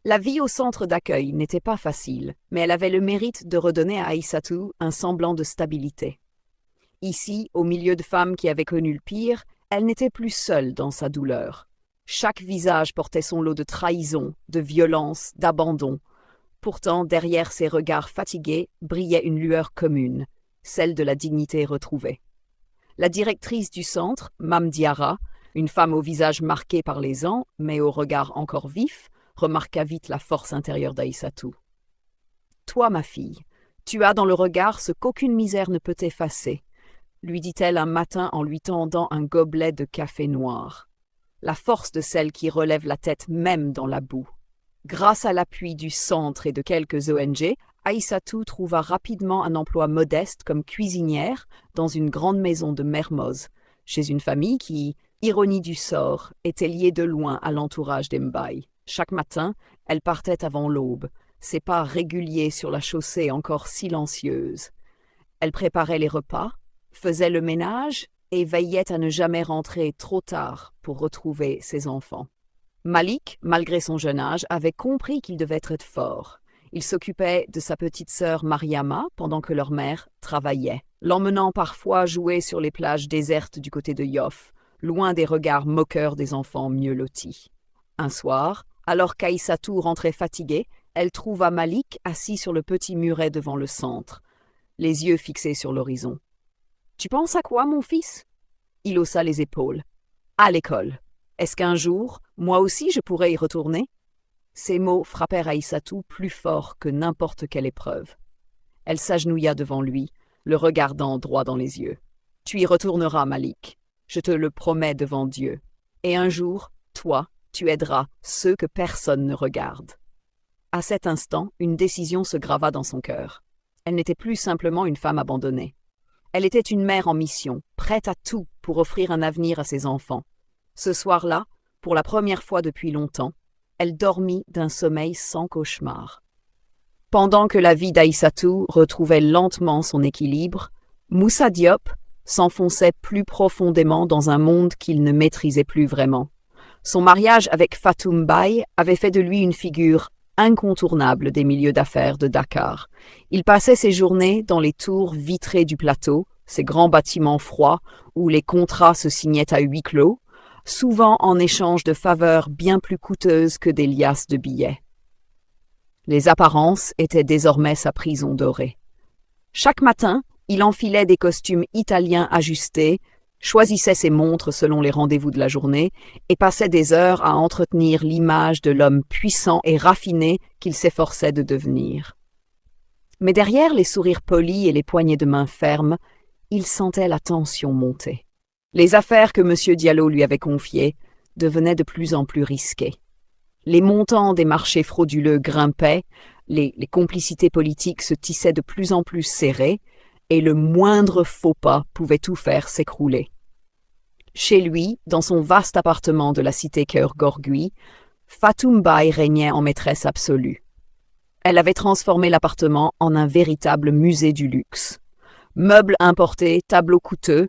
La vie au centre d'accueil n'était pas facile, mais elle avait le mérite de redonner à Aïssatou un semblant de stabilité. Ici, au milieu de femmes qui avaient connu le pire, elle n'était plus seule dans sa douleur. Chaque visage portait son lot de trahison, de violence, d'abandon. Pourtant, derrière ces regards fatigués, brillait une lueur commune, celle de la dignité retrouvée. La directrice du centre, Mame Diarra, une femme au visage marqué par les ans, mais au regard encore vif, remarqua vite la force intérieure d'Aïssatou. « Toi, ma fille, tu as dans le regard ce qu'aucune misère ne peut effacer, » lui dit-elle un matin en lui tendant un gobelet de café noir. La force de celle qui relève la tête même dans la boue. Grâce à l'appui du centre et de quelques ONG, Aïssatou trouva rapidement un emploi modeste comme cuisinière dans une grande maison de Mermoz, chez une famille qui, ironie du sort, était liée de loin à l'entourage d'Mbaye. Chaque matin, elle partait avant l'aube, ses pas réguliers sur la chaussée encore silencieuse. Elle préparait les repas, faisait le ménage et veillait à ne jamais rentrer trop tard pour retrouver ses enfants. Malik, malgré son jeune âge, avait compris qu'il devait être fort. Il s'occupait de sa petite sœur Mariama pendant que leur mère travaillait, l'emmenant parfois jouer sur les plages désertes du côté de Yoff, loin des regards moqueurs des enfants mieux lotis. Un soir, alors qu'Aïssatou rentrait fatiguée, elle trouva Malik assis sur le petit muret devant le centre, les yeux fixés sur l'horizon. « Tu penses à quoi, mon fils ?» Il haussa les épaules. « À l'école. Est-ce qu'un jour, moi aussi, je pourrais y retourner ?» Ces mots frappèrent Aïssatou plus fort que n'importe quelle épreuve. Elle s'agenouilla devant lui, le regardant droit dans les yeux. Tu y retourneras, Malik. Je te le promets devant Dieu. Et un jour, toi, tu aideras ceux que personne ne regarde. À cet instant, une décision se grava dans son cœur. Elle n'était plus simplement une femme abandonnée. Elle était une mère en mission, prête à tout pour offrir un avenir à ses enfants. Ce soir-là, pour la première fois depuis longtemps, elle dormit d'un sommeil sans cauchemar. Pendant que la vie d'Aïssatou retrouvait lentement son équilibre, Moussa Diop s'enfonçait plus profondément dans un monde qu'il ne maîtrisait plus vraiment. Son mariage avec Fatoum Baye avait fait de lui une figure incontournable des milieux d'affaires de Dakar. Il passait ses journées dans les tours vitrées du plateau, ces grands bâtiments froids où les contrats se signaient à huis clos, souvent en échange de faveurs bien plus coûteuses que des liasses de billets. Les apparences étaient désormais sa prison dorée. Chaque matin, il enfilait des costumes italiens ajustés, choisissait ses montres selon les rendez-vous de la journée et passait des heures à entretenir l'image de l'homme puissant et raffiné qu'il s'efforçait de devenir. Mais derrière les sourires polis et les poignées de main fermes, il sentait la tension monter. Les affaires que M. Diallo lui avait confiées devenaient de plus en plus risquées. Les montants des marchés frauduleux grimpaient, les complicités politiques se tissaient de plus en plus serrées, et le moindre faux pas pouvait tout faire s'écrouler. Chez lui, dans son vaste appartement de la cité Cœur Gorgui, Fatoum Baye régnait en maîtresse absolue. Elle avait transformé l'appartement en un véritable musée du luxe. Meubles importés, tableaux coûteux,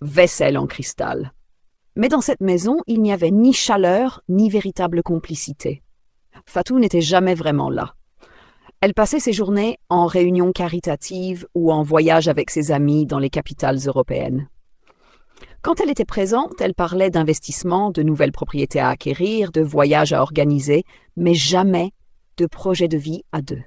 vaisselle en cristal. Mais dans cette maison, il n'y avait ni chaleur, ni véritable complicité. Fatou n'était jamais vraiment là. Elle passait ses journées en réunions caritatives ou en voyage avec ses amis dans les capitales européennes. Quand elle était présente, elle parlait d'investissements, de nouvelles propriétés à acquérir, de voyages à organiser, mais jamais de projets de vie à deux.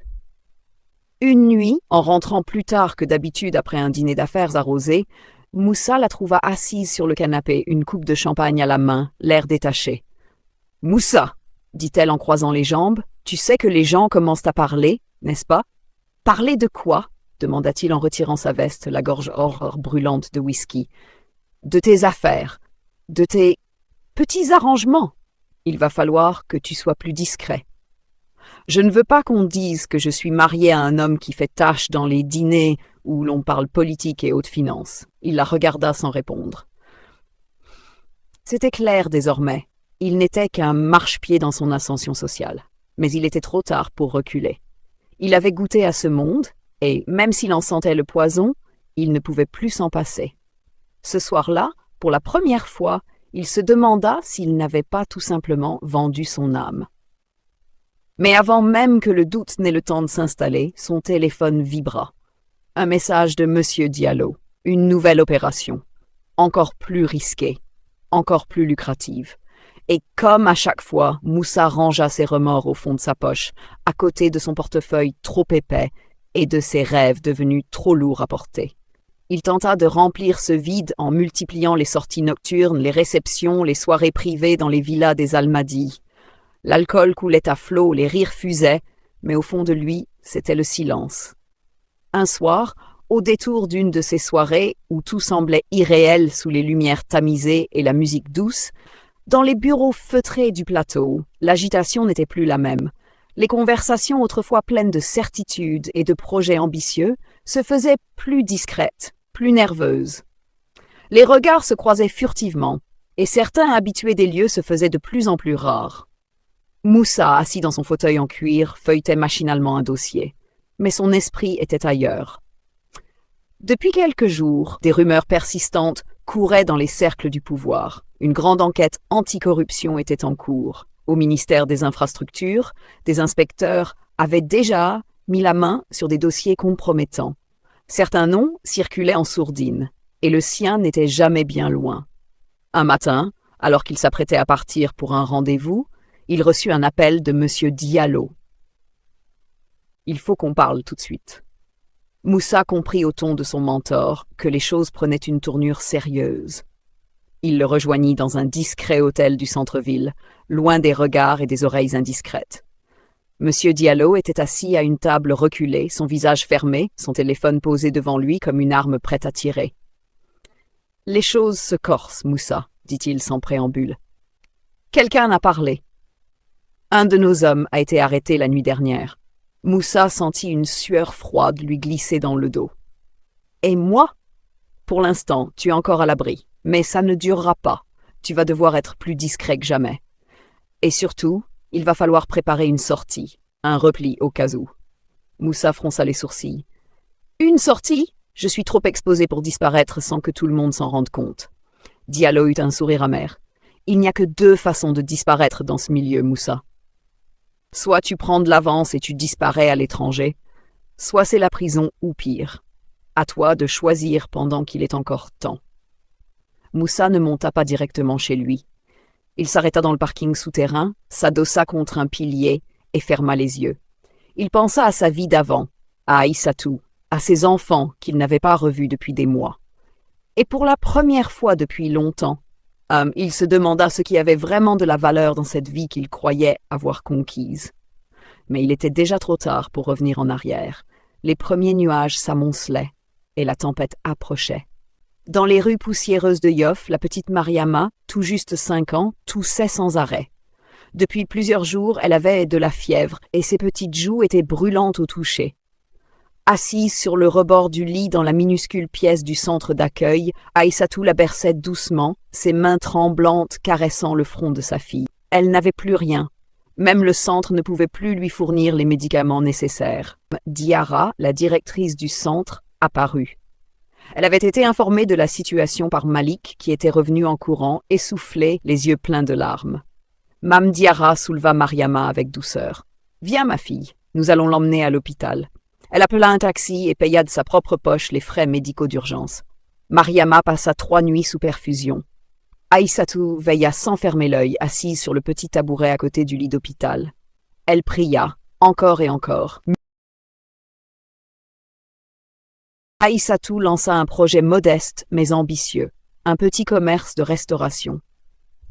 Une nuit, en rentrant plus tard que d'habitude après un dîner d'affaires arrosé, Moussa la trouva assise sur le canapé, une coupe de champagne à la main, l'air détaché. « Moussa !» dit-elle en croisant les jambes. « Tu sais que les gens commencent à parler, n'est-ce pas ?»« Parler de quoi ?» demanda-t-il en retirant sa veste, la gorge brûlante de whisky. « De tes affaires, de tes petits arrangements. Il va falloir que tu sois plus discret. Je ne veux pas qu'on dise que je suis mariée à un homme qui fait tâche dans les dîners où l'on parle politique et haute finance. » Il la regarda sans répondre. C'était clair désormais. Il n'était qu'un marchepied dans son ascension sociale. Mais il était trop tard pour reculer. Il avait goûté à ce monde, et même s'il en sentait le poison, il ne pouvait plus s'en passer. Ce soir-là, pour la première fois, il se demanda s'il n'avait pas tout simplement vendu son âme. Mais avant même que le doute n'ait le temps de s'installer, son téléphone vibra. Un message de M. Diallo. Une nouvelle opération. Encore plus risquée. Encore plus lucrative. Et comme à chaque fois, Moussa rangea ses remords au fond de sa poche, à côté de son portefeuille trop épais et de ses rêves devenus trop lourds à porter. Il tenta de remplir ce vide en multipliant les sorties nocturnes, les réceptions, les soirées privées dans les villas des Almadies. L'alcool coulait à flots, les rires fusaient, mais au fond de lui, c'était le silence. Un soir, au détour d'une de ces soirées où tout semblait irréel sous les lumières tamisées et la musique douce, dans les bureaux feutrés du plateau, l'agitation n'était plus la même. Les conversations autrefois pleines de certitudes et de projets ambitieux se faisaient plus discrètes, plus nerveuses. Les regards se croisaient furtivement, et certains habitués des lieux se faisaient de plus en plus rares. Moussa, assis dans son fauteuil en cuir, feuilletait machinalement un dossier. Mais son esprit était ailleurs. Depuis quelques jours, des rumeurs persistantes couraient dans les cercles du pouvoir. Une grande enquête anticorruption était en cours. Au ministère des Infrastructures, des inspecteurs avaient déjà mis la main sur des dossiers compromettants. Certains noms circulaient en sourdine, et le sien n'était jamais bien loin. Un matin, alors qu'il s'apprêtait à partir pour un rendez-vous, il reçut un appel de M. Diallo. « Il faut qu'on parle tout de suite. » Moussa comprit au ton de son mentor que les choses prenaient une tournure sérieuse. Il le rejoignit dans un discret hôtel du centre-ville, loin des regards et des oreilles indiscrètes. M. Diallo était assis à une table reculée, son visage fermé, son téléphone posé devant lui comme une arme prête à tirer. Les choses se corsent, Moussa, dit-il sans préambule. Quelqu'un a parlé. Un de nos hommes a été arrêté la nuit dernière. Moussa sentit une sueur froide lui glisser dans le dos. Et moi? Pour l'instant, tu es encore à l'abri, mais ça ne durera pas. Tu vas devoir être plus discret que jamais. Et surtout, il va falloir préparer une sortie, un repli au cas où. Moussa fronça les sourcils. Une sortie? Je suis trop exposé pour disparaître sans que tout le monde s'en rende compte. Diallo eut un sourire amer. Il n'y a que deux façons de disparaître dans ce milieu, Moussa. Soit tu prends de l'avance et tu disparais à l'étranger, soit c'est la prison ou pire. À toi de choisir pendant qu'il est encore temps. Moussa ne monta pas directement chez lui. Il s'arrêta dans le parking souterrain, s'adossa contre un pilier et ferma les yeux. Il pensa à sa vie d'avant, à Aïssatou, à ses enfants qu'il n'avait pas revus depuis des mois. Et pour la première fois depuis longtemps, il se demanda ce qui avait vraiment de la valeur dans cette vie qu'il croyait avoir conquise. Mais il était déjà trop tard pour revenir en arrière. Les premiers nuages s'amoncelaient et la tempête approchait. Dans les rues poussiéreuses de Yoff, la petite Mariama, tout juste 5 ans, toussait sans arrêt. Depuis plusieurs jours, elle avait de la fièvre et ses petites joues étaient brûlantes au toucher. Assise sur le rebord du lit dans la minuscule pièce du centre d'accueil, Aïssatou la berçait doucement, ses mains tremblantes caressant le front de sa fille. Elle n'avait plus rien. Même le centre ne pouvait plus lui fournir les médicaments nécessaires. Diarra, la directrice du centre, apparut. Elle avait été informée de la situation par Malik, qui était revenu en courant, essoufflé, les yeux pleins de larmes. Mame Diarra souleva Mariama avec douceur. « Viens, ma fille, nous allons l'emmener à l'hôpital. » Elle appela un taxi et paya de sa propre poche les frais médicaux d'urgence. Mariama passa 3 nuits sous perfusion. Aïssatou veilla sans fermer l'œil, assise sur le petit tabouret à côté du lit d'hôpital. Elle pria, encore et encore. Aïssatou lança un projet modeste mais ambitieux, un petit commerce de restauration.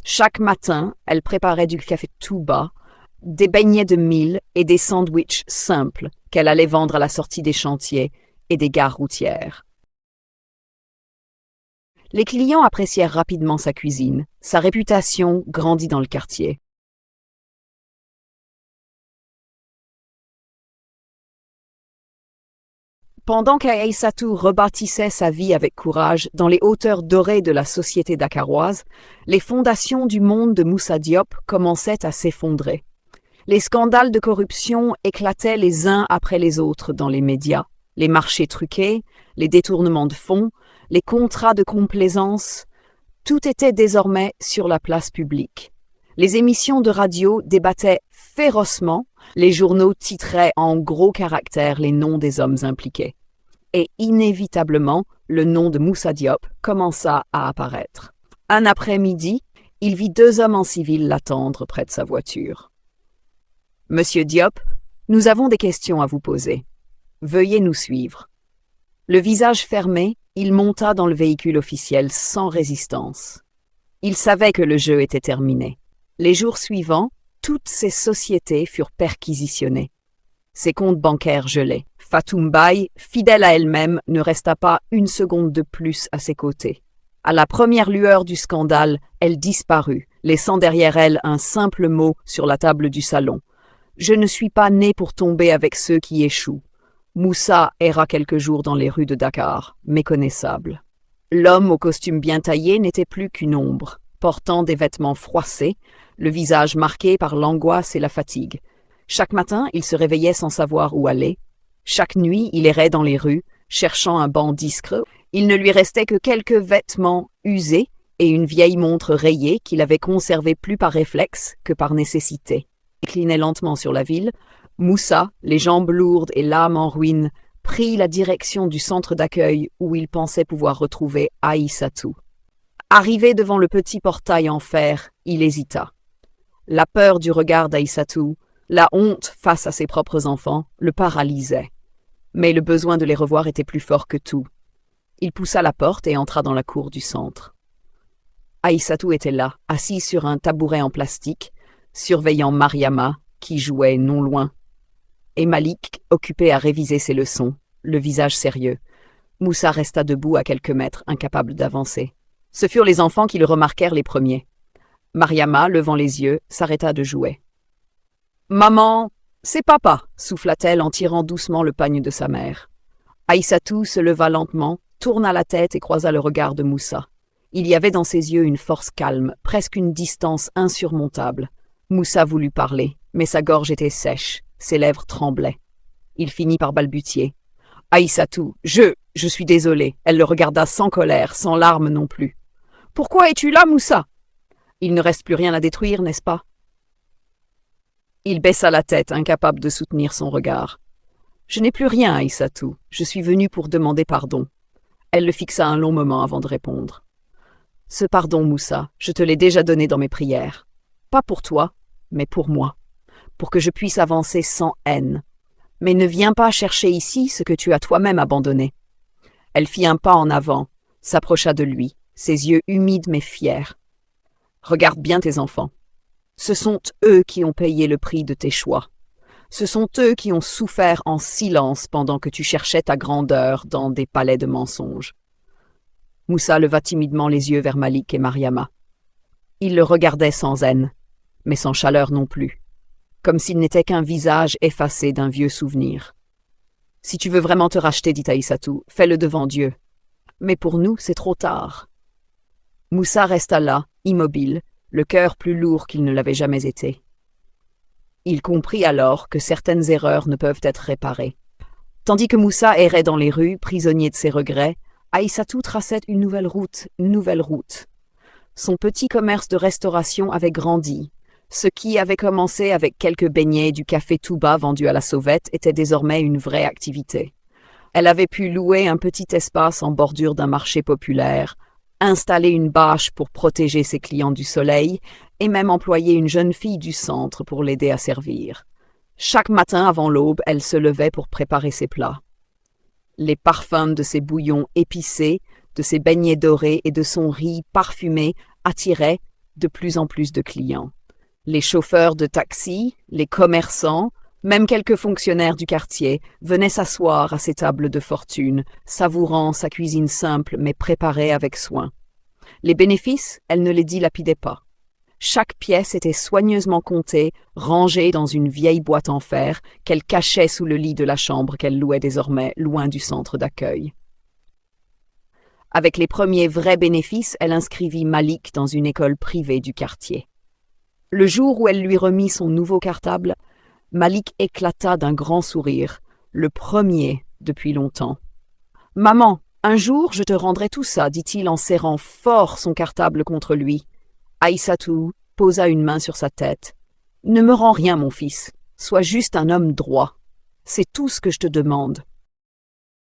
Chaque matin, elle préparait du café tout bas, des beignets de mil et des sandwichs simples qu'elle allait vendre à la sortie des chantiers et des gares routières. Les clients apprécièrent rapidement sa cuisine, sa réputation grandit dans le quartier. Pendant qu'Aïssatou rebâtissait sa vie avec courage dans les hauteurs dorées de la société dakaroise, les fondations du monde de Moussa Diop commençaient à s'effondrer. Les scandales de corruption éclataient les uns après les autres dans les médias, les marchés truqués, les détournements de fonds, les contrats de complaisance, tout était désormais sur la place publique. Les émissions de radio débattaient férocement, les journaux titraient en gros caractères les noms des hommes impliqués. Et inévitablement, le nom de Moussa Diop commença à apparaître. Un après-midi, il vit 2 hommes en civil l'attendre près de sa voiture. « Monsieur Diop, nous avons des questions à vous poser. Veuillez nous suivre. » Le visage fermé, il monta dans le véhicule officiel sans résistance. Il savait que le jeu était terminé. Les jours suivants, toutes ces sociétés furent perquisitionnées. Ses comptes bancaires gelés. Fatoum Baye, fidèle à elle-même, ne resta pas une seconde de plus à ses côtés. À la première lueur du scandale, elle disparut, laissant derrière elle un simple mot sur la table du salon. « Je ne suis pas née pour tomber avec ceux qui échouent. » Moussa erra quelques jours dans les rues de Dakar, méconnaissable. L'homme au costume bien taillé n'était plus qu'une ombre, portant des vêtements froissés, le visage marqué par l'angoisse et la fatigue. Chaque matin, il se réveillait sans savoir où aller. Chaque nuit, il errait dans les rues, cherchant un banc discret. Il ne lui restait que quelques vêtements usés et une vieille montre rayée qu'il avait conservée plus par réflexe que par nécessité. Il déclinait lentement sur la ville. Moussa, les jambes lourdes et l'âme en ruine, prit la direction du centre d'accueil où il pensait pouvoir retrouver Aïssatou. Arrivé devant le petit portail en fer, il hésita. La peur du regard d'Aïssatou, la honte face à ses propres enfants, le paralysaient. Mais le besoin de les revoir était plus fort que tout. Il poussa la porte et entra dans la cour du centre. Aïssatou était là, assise sur un tabouret en plastique, surveillant Mariama, qui jouait non loin, et Malik, occupé à réviser ses leçons, le visage sérieux. Moussa resta debout à quelques mètres, incapable d'avancer. Ce furent les enfants qui le remarquèrent les premiers. Mariama, levant les yeux, s'arrêta de jouer. « Maman, c'est papa !» souffla-t-elle en tirant doucement le pagne de sa mère. Aïssatou se leva lentement, tourna la tête et croisa le regard de Moussa. Il y avait dans ses yeux une force calme, presque une distance insurmontable. Moussa voulut parler, mais sa gorge était sèche, ses lèvres tremblaient. Il finit par balbutier. « Aïssatou, je suis désolé. » Elle le regarda sans colère, sans larmes non plus. « Pourquoi es-tu là, Moussa ? Il ne reste plus rien à détruire, n'est-ce pas ?» Il baissa la tête, incapable de soutenir son regard. « Je n'ai plus rien, Aïssatou. Je suis venu pour demander pardon. » Elle le fixa un long moment avant de répondre. « Ce pardon, Moussa, je te l'ai déjà donné dans mes prières. Pas pour toi, mais pour moi. Pour que je puisse avancer sans haine. Mais ne viens pas chercher ici ce que tu as toi-même abandonné. » Elle fit un pas en avant, s'approcha de lui, ses yeux humides mais fiers. « Regarde bien tes enfants. Ce sont eux qui ont payé le prix de tes choix. Ce sont eux qui ont souffert en silence pendant que tu cherchais ta grandeur dans des palais de mensonges. » Moussa leva timidement les yeux vers Malik et Mariama. Il le regardait sans haine, mais sans chaleur non plus, comme s'il n'était qu'un visage effacé d'un vieux souvenir. « Si tu veux vraiment te racheter, dit Aïssatou, fais-le devant Dieu. Mais pour nous, c'est trop tard. » Moussa resta là, immobile, le cœur plus lourd qu'il ne l'avait jamais été. Il comprit alors que certaines erreurs ne peuvent être réparées. Tandis que Moussa errait dans les rues, prisonnier de ses regrets, Aïssatou traçait une nouvelle route. Son petit commerce de restauration avait grandi. Ce qui avait commencé avec quelques beignets du café Touba vendu à la sauvette était désormais une vraie activité. Elle avait pu louer un petit espace en bordure d'un marché populaire, installer une bâche pour protéger ses clients du soleil et même employer une jeune fille du centre pour l'aider à servir. Chaque matin avant l'aube, elle se levait pour préparer ses plats. Les parfums de ses bouillons épicés, de ses beignets dorés et de son riz parfumé attiraient de plus en plus de clients. Les chauffeurs de taxi, les commerçants, même quelques fonctionnaires du quartier venaient s'asseoir à ses tables de fortune, savourant sa cuisine simple mais préparée avec soin. Les bénéfices, elle ne les dilapidait pas. Chaque pièce était soigneusement comptée, rangée dans une vieille boîte en fer qu'elle cachait sous le lit de la chambre qu'elle louait désormais loin du centre d'accueil. Avec les premiers vrais bénéfices, elle inscrivit Malik dans une école privée du quartier. Le jour où elle lui remit son nouveau cartable, Malik éclata d'un grand sourire, le premier depuis longtemps. « Maman, un jour je te rendrai tout ça, dit-il en serrant fort son cartable contre lui. Aïssatou posa une main sur sa tête. « Ne me rends rien, mon fils. Sois juste un homme droit. C'est tout ce que je te demande. »